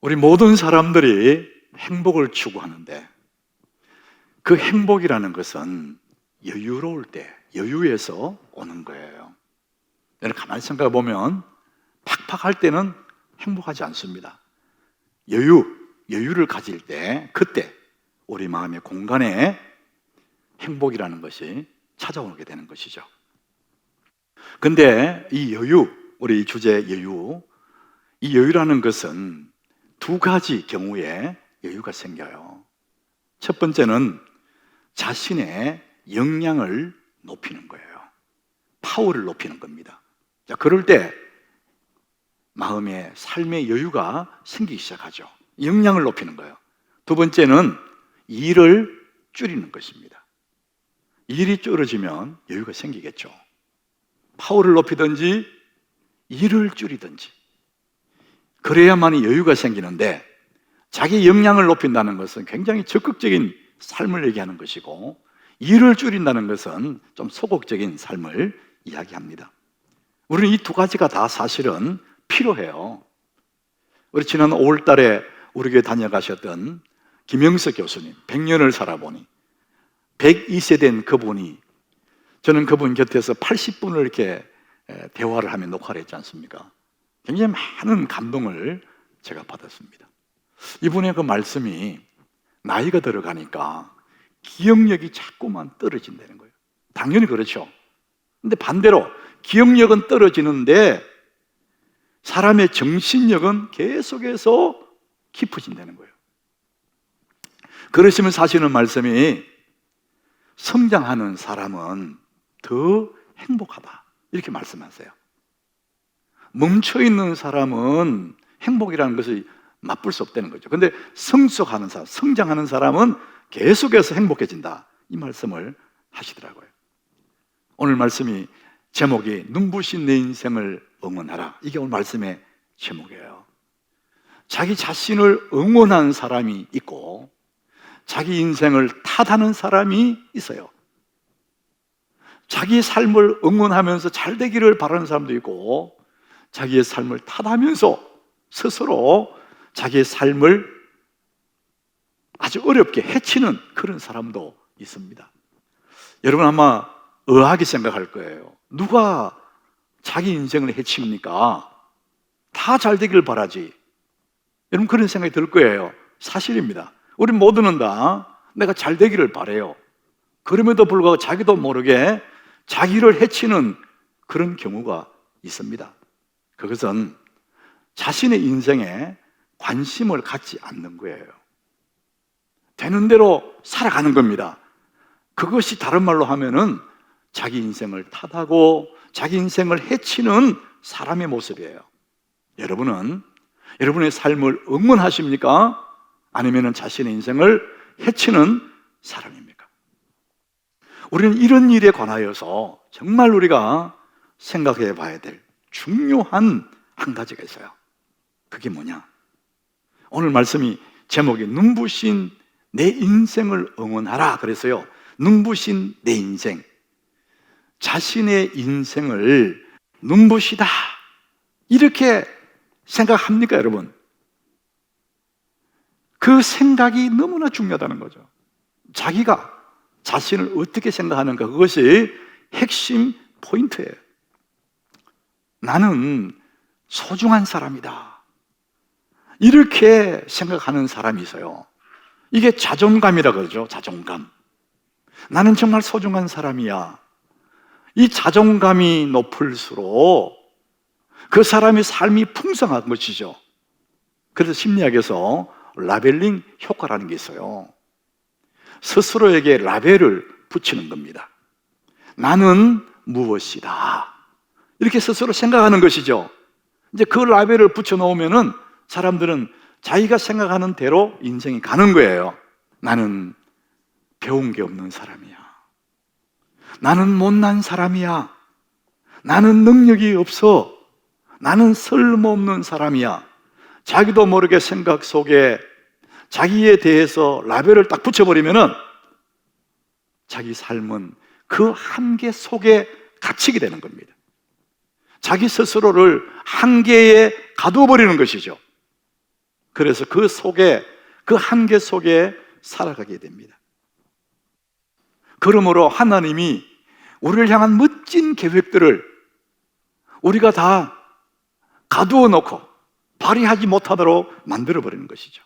우리 모든 사람들이 행복을 추구하는데 그 행복이라는 것은 여유로울 때, 여유에서 오는 거예요. 여러분 가만히 생각해 보면 팍팍할 때는 행복하지 않습니다. 여유를 가질 때, 그때 우리 마음의 공간에 행복이라는 것이 찾아오게 되는 것이죠. 근데 이 여유, 우리 주제 여유, 이 여유라는 것은 두 가지 경우에 여유가 생겨요. 첫 번째는 자신의 역량을 높이는 거예요. 파워를 높이는 겁니다. 자, 그럴 때 마음의 삶의 여유가 생기기 시작하죠. 역량을 높이는 거예요. 두 번째는 일을 줄이는 것입니다. 일이 줄어지면 여유가 생기겠죠. 파워를 높이든지 일을 줄이든지 그래야만이 여유가 생기는데, 자기 역량을 높인다는 것은 굉장히 적극적인 삶을 얘기하는 것이고, 일을 줄인다는 것은 좀 소극적인 삶을 이야기합니다. 우리는 이 두 가지가 다 사실은 필요해요. 우리 지난 5월 달에 우리 교회 다녀가셨던 김영석 교수님, 100년을 살아보니 102세 된 그분이, 저는 그분 곁에서 80분을 이렇게 대화를 하며 녹화를 했지 않습니까? 굉장히 많은 감동을 제가 받았습니다. 이분의 그 말씀이 나이가 들어가니까 기억력이 자꾸만 떨어진다는 거예요. 당연히 그렇죠. 근데 반대로 기억력은 떨어지는데 사람의 정신력은 계속해서 깊어진다는 거예요. 그러시면서 하시는 말씀이 성장하는 사람은 더 행복하다, 이렇게 말씀하세요. 멈춰있는 사람은 행복이라는 것을 맛볼 수 없다는 거죠. 근데 성숙하는 사람, 성장하는 사람은 계속해서 행복해진다, 이 말씀을 하시더라고요. 오늘 말씀이 제목이 눈부신 내 인생을 응원하라, 이게 오늘 말씀의 제목이에요. 자기 자신을 응원하는 사람이 있고 자기 인생을 탓하는 사람이 있어요. 자기 삶을 응원하면서 잘 되기를 바라는 사람도 있고, 자기의 삶을 탓하면서 스스로 자기의 삶을 아주 어렵게 해치는 그런 사람도 있습니다. 여러분 아마 의아하게 생각할 거예요. 누가 자기 인생을 해칩니까? 다 잘 되기를 바라지. 여러분 그런 생각이 들 거예요. 사실입니다. 우리 모두는 다 내가 잘 되기를 바라요. 그럼에도 불구하고 자기도 모르게 자기를 해치는 그런 경우가 있습니다. 그것은 자신의 인생에 관심을 갖지 않는 거예요. 되는 대로 살아가는 겁니다. 그것이 다른 말로 하면은 자기 인생을 탓하고 자기 인생을 해치는 사람의 모습이에요. 여러분은 여러분의 삶을 응원하십니까? 아니면 자신의 인생을 해치는 사람입니까? 우리는 이런 일에 관하여서 정말 우리가 생각해 봐야 될 중요한 한 가지가 있어요. 그게 뭐냐? 오늘 말씀이 제목이 눈부신 내 인생을 응원하라 그래서요, 눈부신 내 인생, 자신의 인생을 눈부시다 이렇게 생각합니까 여러분? 그 생각이 너무나 중요하다는 거죠. 자기가 자신을 어떻게 생각하는가, 그것이 핵심 포인트예요. 나는 소중한 사람이다, 이렇게 생각하는 사람이 있어요. 이게 자존감이라 그러죠. 자존감. 나는 정말 소중한 사람이야. 이 자존감이 높을수록 그 사람의 삶이 풍성한 것이죠. 그래서 심리학에서 라벨링 효과라는 게 있어요. 스스로에게 라벨을 붙이는 겁니다. 나는 무엇이다, 이렇게 스스로 생각하는 것이죠. 이제 그 라벨을 붙여놓으면은 사람들은 자기가 생각하는 대로 인생이 가는 거예요. 나는 배운 게 없는 사람이야. 나는 못난 사람이야. 나는 능력이 없어. 나는 쓸모없는 사람이야. 자기도 모르게 생각 속에 자기에 대해서 라벨을 딱 붙여버리면은 자기 삶은 그 한계 속에 갇히게 되는 겁니다. 자기 스스로를 한계에 가두어버리는 것이죠. 그래서 그 속에, 그 한계 속에 살아가게 됩니다. 그러므로 하나님이 우리를 향한 멋진 계획들을 우리가 다 가두어 놓고 발휘하지 못하도록 만들어버리는 것이죠.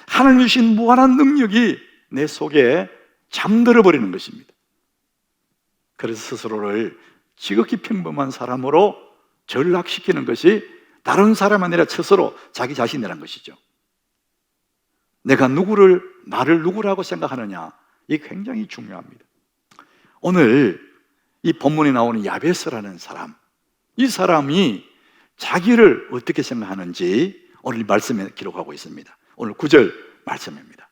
하나님 주신 무한한 능력이 내 속에 잠들어버리는 것입니다. 그래서 스스로를 지극히 평범한 사람으로 전락시키는 것이 다른 사람 아니라 스스로 자기 자신이라는 것이죠. 내가 나를 누구라고 생각하느냐, 이게 굉장히 중요합니다. 오늘 이 본문에 나오는 야베스라는 사람, 이 사람이 자기를 어떻게 생각하는지 오늘 말씀에 기록하고 있습니다. 오늘 9절 말씀입니다.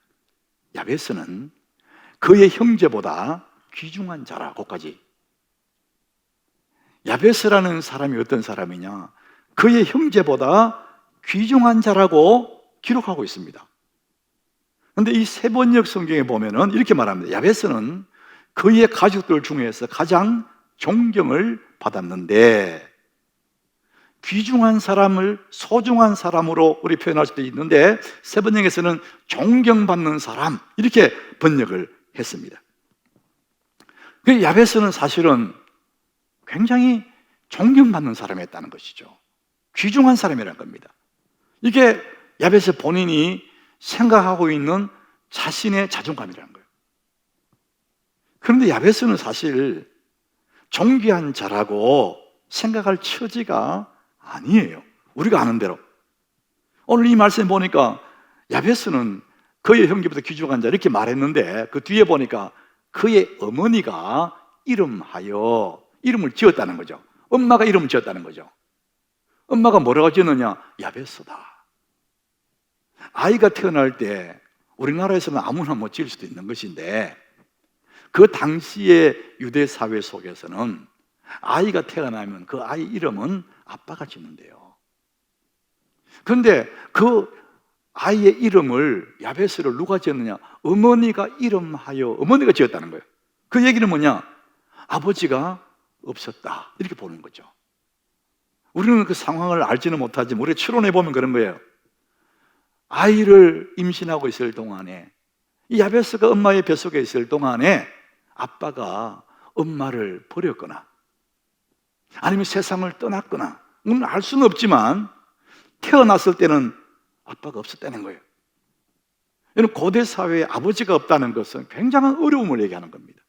야베스는 그의 형제보다 귀중한 자라고까지. 야베스라는 사람이 어떤 사람이냐, 그의 형제보다 귀중한 자라고 기록하고 있습니다. 그런데 이 세번역 성경에 보면은 이렇게 말합니다. 야베스는 그의 가족들 중에서 가장 존경을 받았는데, 귀중한 사람을 소중한 사람으로 우리 표현할 수도 있는데 세번역에서는 존경받는 사람, 이렇게 번역을 했습니다. 그 야베스는 사실은 굉장히 존경받는 사람이었다는 것이죠. 귀중한 사람이라는 겁니다. 이게 야베스 본인이 생각하고 있는 자신의 자존감이라는 거예요. 그런데 야베스는 사실 존귀한 자라고 생각할 처지가 아니에요. 우리가 아는 대로. 오늘 이 말씀 보니까 야베스는 그의 형제보다 귀중한 자 이렇게 말했는데 그 뒤에 보니까 그의 어머니가 이름을 지었다는 거죠. 엄마가 이름을 지었다는 거죠. 엄마가 뭐라고 지었느냐? 야베스다. 아이가 태어날 때 우리나라에서는 아무나 못 지을 수도 있는 것인데 그 당시의 유대 사회 속에서는 아이가 태어나면 그 아이 이름은 아빠가 짓는데요. 그런데 그 아이의 이름을 야베스를 누가 지었느냐? 어머니가 어머니가 지었다는 거예요. 그 얘기는 뭐냐? 아버지가 없었다, 이렇게 보는 거죠. 우리는 그 상황을 알지는 못하지만 우리 추론해 보면 그런 거예요. 아이를 임신하고 있을 동안에, 이 야베스가 엄마의 뱃속에 있을 동안에 아빠가 엄마를 버렸거나 아니면 세상을 떠났거나, 우리는 알 수는 없지만 태어났을 때는 아빠가 없었다는 거예요. 여러분, 고대 사회에 아버지가 없다는 것은 굉장한 어려움을 얘기하는 겁니다.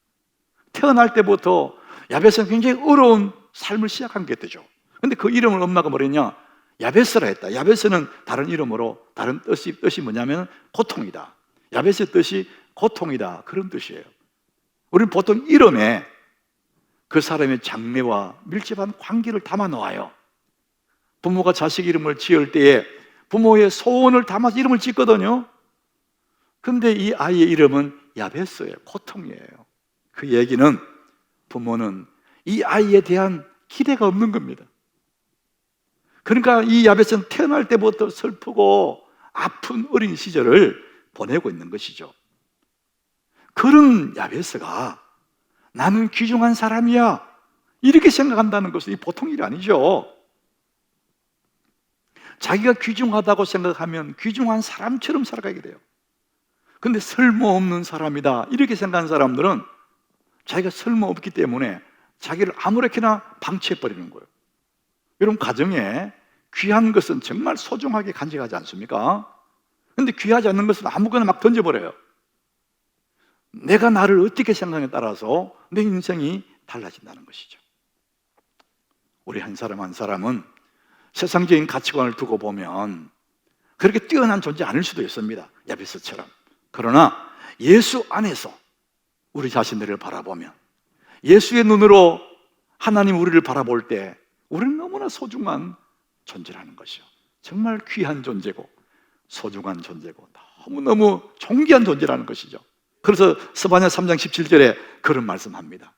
태어날 때부터 야베스는 굉장히 어려운 삶을 시작한 게 되죠. 그런데 그 이름을 엄마가 뭐랬냐? 야베스라 했다. 야베스는 다른 이름으로, 다른 뜻이 뭐냐면 고통이다. 야베스의 뜻이 고통이다, 그런 뜻이에요. 우리는 보통 이름에 그 사람의 장래와 밀접한 관계를 담아 놓아요. 부모가 자식 이름을 지을 때에 부모의 소원을 담아서 이름을 짓거든요. 근데 이 아이의 이름은 야베스예요. 고통이에요. 그 얘기는 부모는 이 아이에 대한 기대가 없는 겁니다. 그러니까 이 야베스는 태어날 때부터 슬프고 아픈 어린 시절을 보내고 있는 것이죠. 그런 야베스가 나는 귀중한 사람이야, 이렇게 생각한다는 것은 이 보통 일이 아니죠. 자기가 귀중하다고 생각하면 귀중한 사람처럼 살아가게 돼요. 근데 쓸모없는 사람이다, 이렇게 생각하는 사람들은 자기가 쓸모없기 때문에 자기를 아무렇게나 방치해버리는 거예요. 여러분, 가정에 귀한 것은 정말 소중하게 간직하지 않습니까? 근데 귀하지 않는 것은 아무거나 막 던져버려요. 내가 나를 어떻게 생각하냐에 따라서 내 인생이 달라진다는 것이죠. 우리 한 사람 한 사람은 세상적인 가치관을 두고 보면 그렇게 뛰어난 존재 아닐 수도 있습니다. 야베스처럼. 그러나 예수 안에서 우리 자신들을 바라보면, 예수의 눈으로 하나님 우리를 바라볼 때 우리는 너무나 소중한 존재라는 것이요, 정말 귀한 존재고 소중한 존재고 너무너무 존귀한 존재라는 것이죠. 그래서 스바냐 3장 17절에 그런 말씀합니다.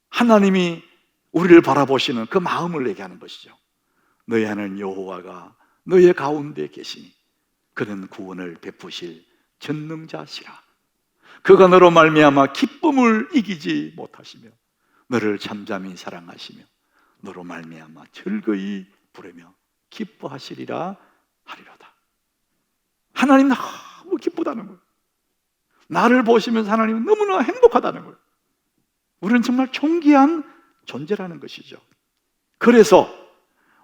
하나님이 우리를 바라보시는 그 마음을 얘기하는 것이죠. 너희 하나님 여호와가 너희 가운데 계시니 그는 구원을 베푸실 전능자시라. 그가 너로 말미암아 기쁨을 이기지 못하시며 너를 잠잠히 사랑하시며 너로 말미암아 즐거이 부르며 기뻐하시리라 하리로다. 하나님 너무 기쁘다는 거예요. 나를 보시면서 하나님은 너무나 행복하다는 거예요. 우리는 정말 존귀한 존재라는 것이죠. 그래서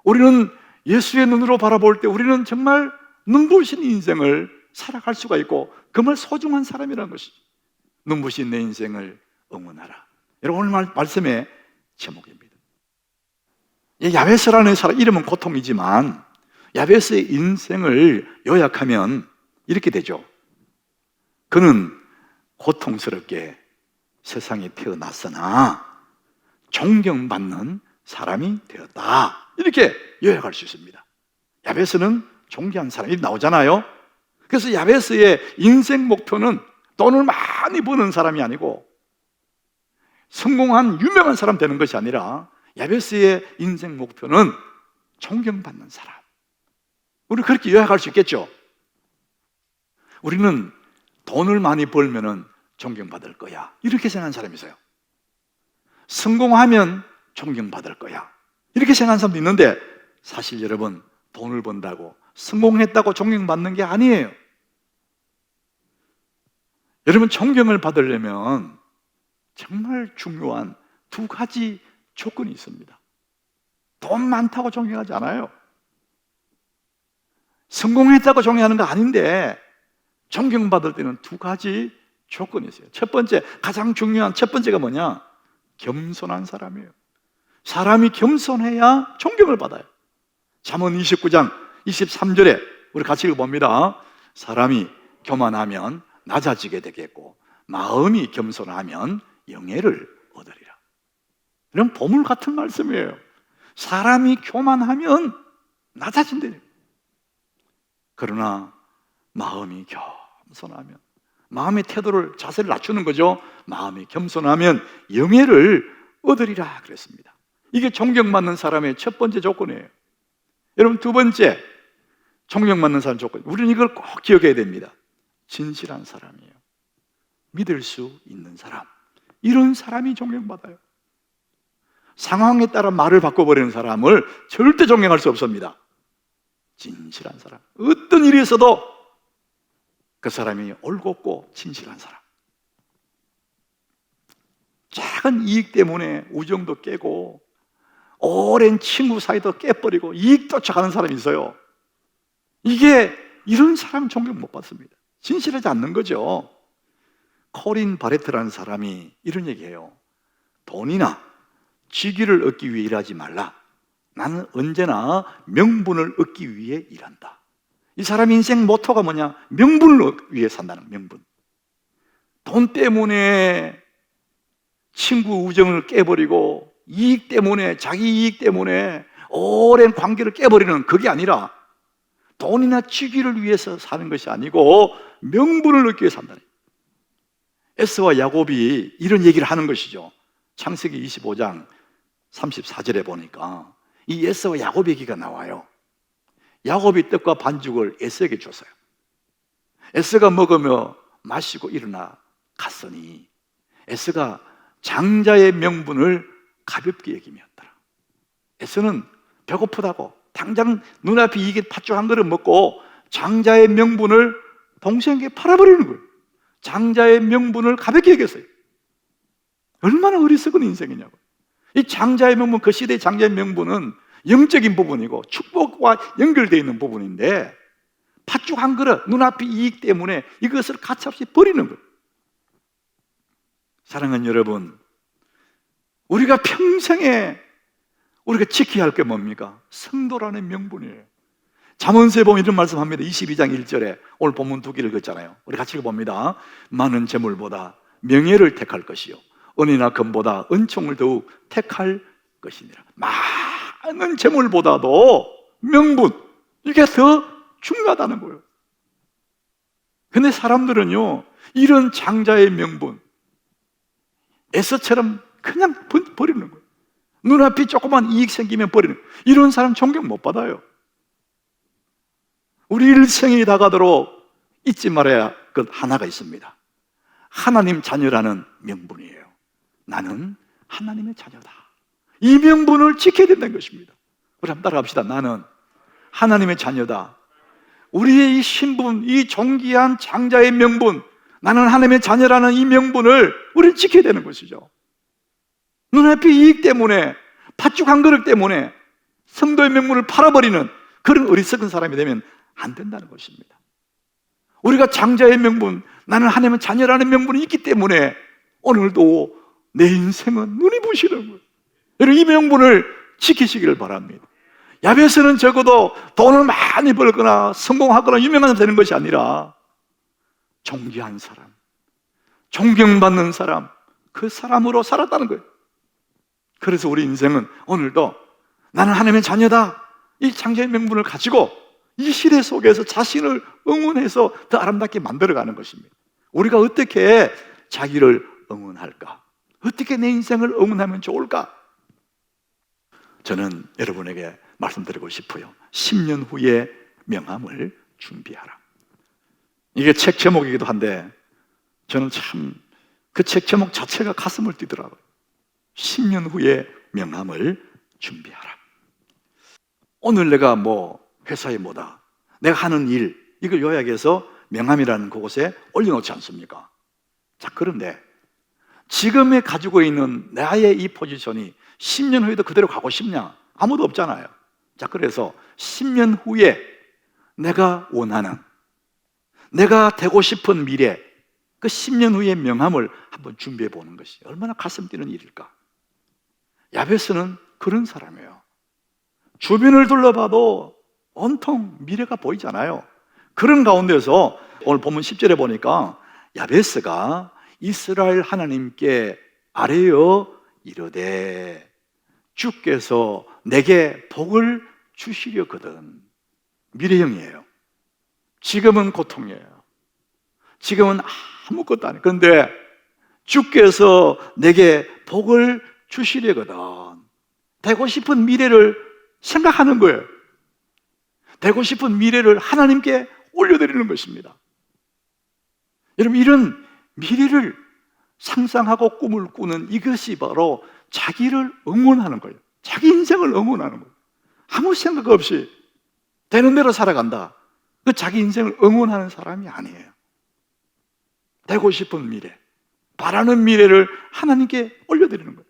우리는 예수의 눈으로 바라볼 때 우리는 정말 눈부신 인생을 살아갈 수가 있고 정말 소중한 사람이라는 것이죠. 눈부신 내 인생을 응원하라. 여러분, 오늘 말씀의 제목입니다. 야베스라는 사람, 이름은 고통이지만 야베스의 인생을 요약하면 이렇게 되죠. 그는 고통스럽게 세상에 태어났으나 존경받는 사람이 되었다. 이렇게 요약할 수 있습니다. 야베스는 존귀한 사람이 나오잖아요. 그래서 야베스의 인생 목표는 돈을 많이 버는 사람이 아니고 성공한 유명한 사람 되는 것이 아니라 야베스의 인생 목표는 존경받는 사람. 우리 그렇게 요약할 수 있겠죠. 우리는 돈을 많이 벌면은 존경받을 거야, 이렇게 생각하는 사람이 있어요. 성공하면 존경받을 거야, 이렇게 생각하는 사람도 있는데, 사실 여러분, 돈을 번다고 성공했다고 존경받는 게 아니에요. 여러분, 존경을 받으려면 정말 중요한 두 가지 조건이 있습니다. 돈 많다고 존경하지 않아요. 성공했다고 존경하는 거 아닌데, 존경받을 때는 두 가지 조건이 있어요. 첫 번째, 가장 중요한 첫 번째가 뭐냐? 겸손한 사람이에요. 사람이 겸손해야 존경을 받아요. 잠언 29장 23절에 우리 같이 읽어봅니다. 사람이 교만하면 낮아지게 되겠고 마음이 겸손하면 영예를 얻으리라. 이런 보물 같은 말씀이에요. 사람이 교만하면 낮아진대요. 그러나 마음이 겸손하면, 마음의 태도를, 자세를 낮추는 거죠. 마음이 겸손하면 영예를 얻으리라 그랬습니다. 이게 존경받는 사람의 첫 번째 조건이에요. 여러분, 두 번째 존경받는 사람 조건, 우리는 이걸 꼭 기억해야 됩니다. 진실한 사람이에요. 믿을 수 있는 사람, 이런 사람이 존경받아요. 상황에 따라 말을 바꿔버리는 사람을 절대 존경할 수 없습니다. 진실한 사람, 어떤 일이 있어도 그 사람이 올곧고 진실한 사람. 작은 이익 때문에 우정도 깨고 오랜 친구 사이도 깨버리고 이익 쫓아가는 사람이 있어요. 이런 사람 존경 못 받습니다. 진실하지 않는 거죠. 코린 바레트라는 사람이 이런 얘기해요. 돈이나 직위를 얻기 위해 일하지 말라. 나는 언제나 명분을 얻기 위해 일한다. 이 사람 인생 모토가 뭐냐? 명분을 위해 산다는, 명분. 돈 때문에 친구 우정을 깨버리고 이익 때문에, 자기 이익 때문에 오랜 관계를 깨버리는, 그게 아니라 돈이나 직위를 위해서 사는 것이 아니고 명분을 얻기 위해 산다는. 에서와 야곱이 이런 얘기를 하는 것이죠. 창세기 25장 34절에 보니까 이 에서와 야곱 얘기가 나와요. 야곱이 떡과 반죽을 에서에게 줬어요. 에서가 먹으며 마시고 일어나 갔으니 에서가 장자의 명분을 가볍게 여기었더라. 에서는 배고프다고 당장 눈앞에 이게 팥죽 한 그릇 먹고 장자의 명분을 동생에게 팔아버리는 거예요. 장자의 명분을 가볍게 여겼어요. 얼마나 어리석은 인생이냐고. 이 장자의 명분, 그 시대의 장자의 명분은 영적인 부분이고 축복과 연결되어 있는 부분인데, 팥죽 한 그릇, 눈앞의 이익 때문에 이것을 가차없이 버리는 거예요. 사랑하는 여러분, 우리가 평생에 우리가 지켜야 할 게 뭡니까? 성도라는 명분이에요. 잠언서에 보면 이런 말씀합니다. 22장 1절에 오늘 본문 두 개를 읽었잖아요. 우리 같이 읽어봅니다. 많은 재물보다 명예를 택할 것이요 은이나 금보다 은총을 더욱 택할 것이니라. 많은 재물보다도 명분, 이게 더 중요하다는 거예요. 근데 사람들은요, 이런 장자의 명분, 에서처럼 그냥 버리는 거예요. 눈앞이 조그만 이익 생기면 버리는 거예요. 이런 사람 존경 못 받아요. 우리 일생이 다가도록 잊지 말아야 할 것 하나가 있습니다. 하나님 자녀라는 명분이에요. 나는 하나님의 자녀다. 이 명분을 지켜야 된다는 것입니다. 우리 한번 따라갑시다. 나는 하나님의 자녀다. 우리의 이 신분, 이 존귀한 장자의 명분, 나는 하나님의 자녀라는 이 명분을 우리는 지켜야 되는 것이죠. 눈앞의 이익 때문에, 팥죽 한 그릇 때문에 성도의 명분을 팔아버리는 그런 어리석은 사람이 되면 안 된다는 것입니다. 우리가 장자의 명분, 나는 하나님의 자녀라는 명분이 있기 때문에 오늘도 내 인생은 눈이 부시는 거예요. 여러분, 이 명분을 지키시기를 바랍니다. 야베스는 적어도 돈을 많이 벌거나 성공하거나 유명한 사람 되는 것이 아니라 존귀한 사람, 존경받는 사람, 그 사람으로 살았다는 거예요. 그래서 우리 인생은 오늘도 나는 하나님의 자녀다, 이 장자의 명분을 가지고 이 시대 속에서 자신을 응원해서 더 아름답게 만들어가는 것입니다. 우리가 어떻게 자기를 응원할까? 어떻게 내 인생을 응원하면 좋을까? 저는 여러분에게 말씀드리고 싶어요. 10년 후에 명함을 준비하라. 이게 책 제목이기도 한데 저는 참 그 책 제목 자체가 가슴을 뛰더라고요. 10년 후에 명함을 준비하라. 오늘 내가 회사에 뭐다, 내가 하는 일, 이걸 요약해서 명함이라는 그곳에 올려놓지 않습니까? 자, 그런데 지금에 가지고 있는 나의 이 포지션이 10년 후에도 그대로 가고 싶냐? 아무도 없잖아요. 자, 그래서 10년 후에 내가 원하는, 내가 되고 싶은 미래, 그 10년 후의 명함을 한번 준비해 보는 것이 얼마나 가슴 뛰는 일일까? 야베스는 그런 사람이에요. 주변을 둘러봐도 온통 미래가 보이잖아요. 그런 가운데서 오늘 본문 10절에 보니까 야베스가 이스라엘 하나님께 아뢰어 이르되 주께서 내게 복을 주시려거든. 미래형이에요. 지금은 고통이에요. 지금은 아무것도 아니에요. 그런데 주께서 내게 복을 주시려거든. 되고 싶은 미래를 생각하는 거예요. 되고 싶은 미래를 하나님께 올려드리는 것입니다. 여러분, 이런 미래를 상상하고 꿈을 꾸는 이것이 바로 자기를 응원하는 거예요. 자기 인생을 응원하는 거예요. 아무 생각 없이 되는 대로 살아간다. 그 자기 인생을 응원하는 사람이 아니에요. 되고 싶은 미래, 바라는 미래를 하나님께 올려드리는 거예요.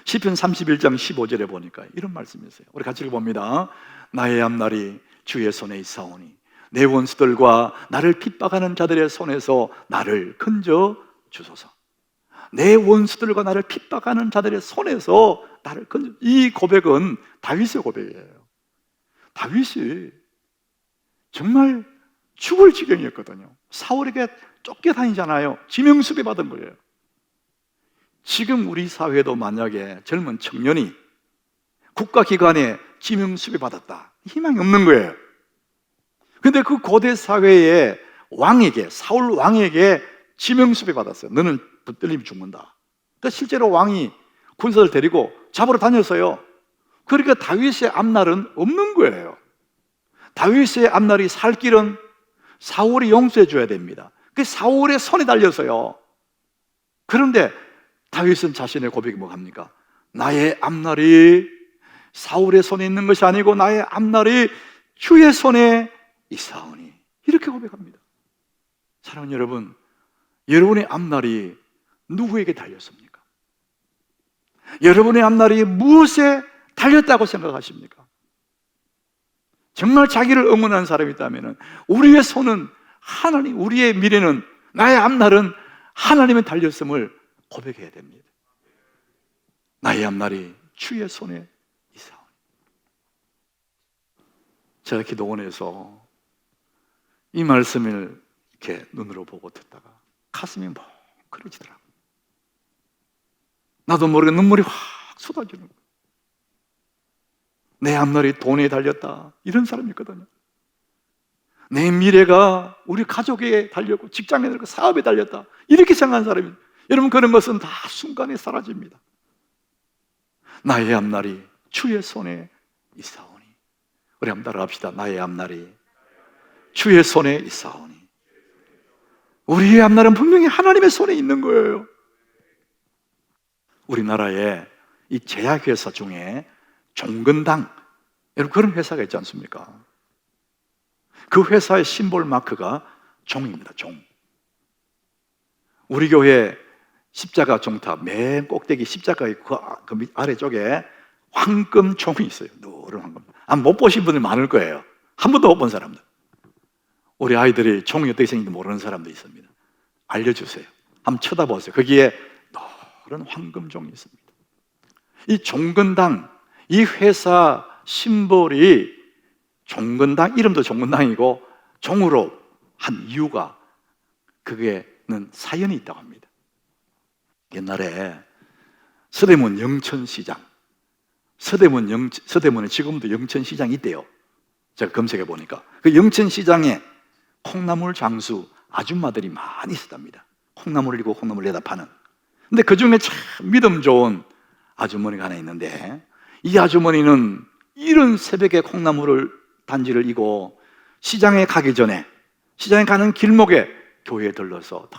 시편 31장 15절에 보니까 이런 말씀이 있어요. 우리 같이 읽어봅니다. 나의 앞날이 주의 손에 있사오니 내 원수들과 나를 핍박하는 자들의 손에서 나를 건져 주소서. 내 원수들과 나를 핍박하는 자들의 손에서 나를 건져. 이 고백은 다윗의 고백이에요. 다윗이 정말 죽을 지경이었거든요. 사울에게 쫓겨다니잖아요. 지명수배 받은 거예요. 지금 우리 사회도 만약에 젊은 청년이 국가기관에 지명수배 받았다, 희망이 없는 거예요. 근데 그 고대 사회의 왕에게, 사울 왕에게 지명수배 받았어요. 너는 붙들리면 죽는다. 그러니까 실제로 왕이 군사를 데리고 잡으러 다녔어요. 그러니까 다윗의 앞날은 없는 거예요. 다윗의 앞날이 살 길은 사울이 용서해 줘야 됩니다. 그 사울의 손에 달렸어요. 그런데 다윗은 자신의 고백이 뭐합니까? 나의 앞날이 사울의 손에 있는 것이 아니고 나의 앞날이 주의 손에 있사오니, 이렇게 고백합니다. 사랑하는 여러분, 여러분의 앞날이 누구에게 달렸습니까? 여러분의 앞날이 무엇에 달렸다고 생각하십니까? 정말 자기를 응원하는 사람이 있다면 우리의 손은 하나님, 우리의 미래는, 나의 앞날은 하나님에 달렸음을 고백해야 됩니다. 나의 앞날이 주의 손에 있사오니. 제가 기도원에서 이 말씀을 이렇게 눈으로 보고 듣다가 가슴이 멍그러지더라고요. 나도 모르게 눈물이 확 쏟아지는 거예요. 내 앞날이 돈에 달렸다, 이런 사람이 있거든요. 내 미래가 우리 가족에 달렸고 직장에 달렸고 사업에 달렸다, 이렇게 생각하는 사람이, 여러분, 그런 것은 다 순간에 사라집니다. 나의 앞날이 주의 손에 있사오니. 우리 한번 따라합시다. 나의 앞날이 주의 손에 있사오니. 우리의 앞날은 분명히 하나님의 손에 있는 거예요. 우리나라에 이 제약회사 중에 종근당, 여러분, 그런 회사가 있지 않습니까? 그 회사의 심볼 마크가 종입니다. 종. 우리 교회 십자가 종탑 맨 꼭대기 십자가의 그 아래쪽에 황금 종이 있어요. 노란 황금. 못 보신 분들 많을 거예요. 한 번도 못 본 사람들. 우리 아이들이 종이 어떻게 생긴지 모르는 사람도 있습니다. 알려주세요. 한번 쳐다보세요. 거기에 노란 황금 종이 있습니다. 이 종근당, 이 회사 심볼이 종근당, 이름도 종근당이고 종으로 한 이유가, 그게는 사연이 있다고 합니다. 옛날에 서대문 영천시장, 서대문에 지금도 영천시장이 있대요. 제가 검색해 보니까 그 영천시장에 콩나물 장수 아줌마들이 많이 있었답니다. 콩나물을 이고 콩나물을 내다 파는. 근데 그 중에 참 믿음 좋은 아주머니가 하나 있는데, 이 아주머니는 이른 새벽에 콩나물을 단지를 이고 시장에 가기 전에 시장에 가는 길목에 교회에 들러서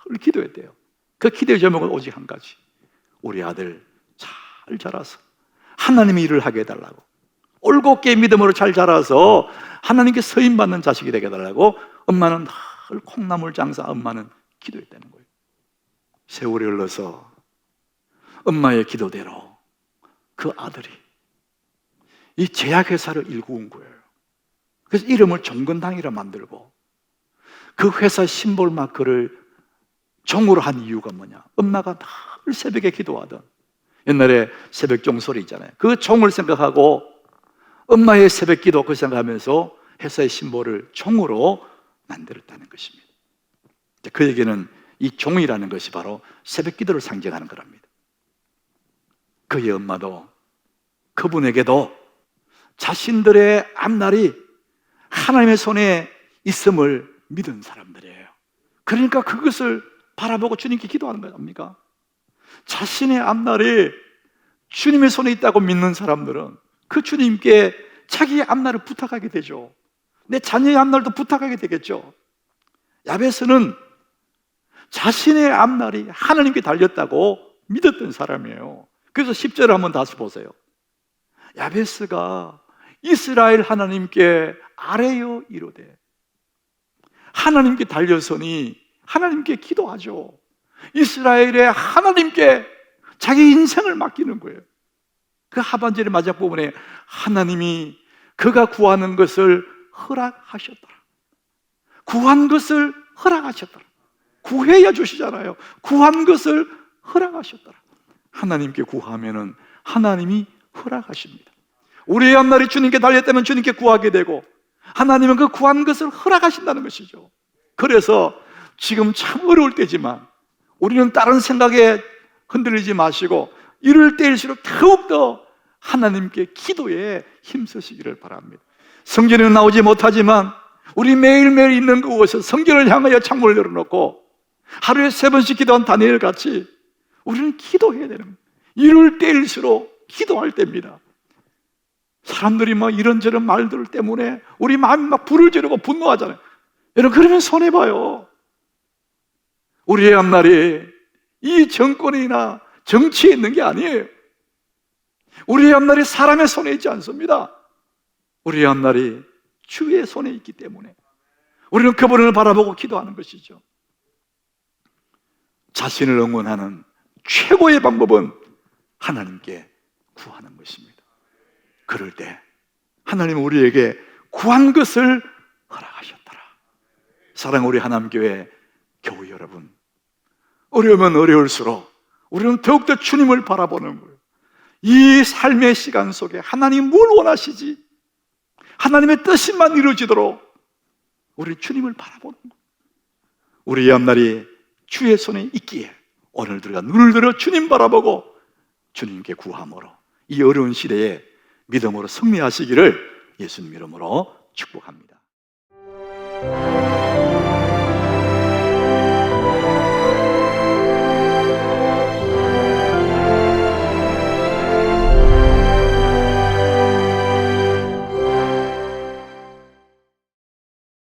늘 기도했대요. 그 기도의 제목은 오직 한 가지: 우리 아들 잘 자라서 하나님의 일을 하게 해달라고, 올곧게 믿음으로 잘 자라서 하나님께 서임받는 자식이 되게 해달라고 엄마는 늘 콩나물 장사 엄마는 기도했다는 거예요. 세월이 흘러서 엄마의 기도대로 그 아들이 이 제약회사를 일구은 거예요. 그래서 이름을 종근당이라 만들고 그 회사 심볼 마크를 종으로 한 이유가 뭐냐? 엄마가 늘 새벽에 기도하던, 옛날에 새벽 종소리 있잖아요. 그 종을 생각하고 엄마의 새벽 기도 그 생각하면서 회사의 심볼을 종으로 만들었다는 것입니다. 그 얘기는 이 종이라는 것이 바로 새벽 기도를 상징하는 거랍니다. 그의 엄마도, 그분에게도 자신들의 앞날이 하나님의 손에 있음을 믿은 사람들이에요. 그러니까 그것을 바라보고 주님께 기도하는 거 아닙니까? 자신의 앞날이 주님의 손에 있다고 믿는 사람들은 그 주님께 자기의 앞날을 부탁하게 되죠. 내 자녀의 앞날도 부탁하게 되겠죠. 야베스는 자신의 앞날이 하나님께 달렸다고 믿었던 사람이에요. 그래서 10절을 한번 다시 보세요. 야베스가 이스라엘 하나님께 아뢰어 이르되, 하나님께 달려서니 하나님께 기도하죠. 이스라엘의 하나님께 자기 인생을 맡기는 거예요. 그 하반절의 마지막 부분에 하나님이 그가 구하는 것을 허락하셨더라. 구한 것을 허락하셨더라. 구해야 주시잖아요. 구한 것을 허락하셨더라. 하나님께 구하면은 하나님이 허락하십니다. 우리의 앞날이 주님께 달렸다면 주님께 구하게 되고, 하나님은 그 구한 것을 허락하신다는 것이죠. 그래서 지금 참 어려울 때지만 우리는 다른 생각에 흔들리지 마시고 이럴 때일수록 더욱더 하나님께 기도에 힘쓰시기를 바랍니다. 성경에는 나오지 못하지만 우리 매일매일 있는 그곳에 성경을 향하여 창문을 열어놓고 하루에 3번씩 기도한 다니엘 같이 우리는 기도해야 되는 거예요. 이럴 때일수록 기도할 때입니다. 사람들이 막 이런저런 말들 때문에 우리 마음이 막 불을 지르고 분노하잖아요. 여러분, 그러면 손해봐요. 우리의 앞날이 이 정권이나 정치에 있는 게 아니에요. 우리의 앞날이 사람의 손에 있지 않습니다. 우리의 앞날이 주의 손에 있기 때문에 우리는 그분을 바라보고 기도하는 것이죠. 자신을 응원하는 최고의 방법은 하나님께 구하는 것입니다. 그럴 때 하나님은 우리에게 구한 것을 허락하셨더라. 사랑하는 우리 하나님교회 교우 여러분, 어려우면 어려울수록 우리는 더욱더 주님을 바라보는 거예요. 이 삶의 시간 속에 하나님 뭘 원하시지? 하나님의 뜻만 이루어지도록 우리 주님을 바라보는 거예요. 우리의 앞날이 주의 손에 있기에 오늘 우리가 눈을 들어 주님 바라보고 주님께 구함으로 이 어려운 시대에 믿음으로 승리하시기를 예수님 이름으로 축복합니다.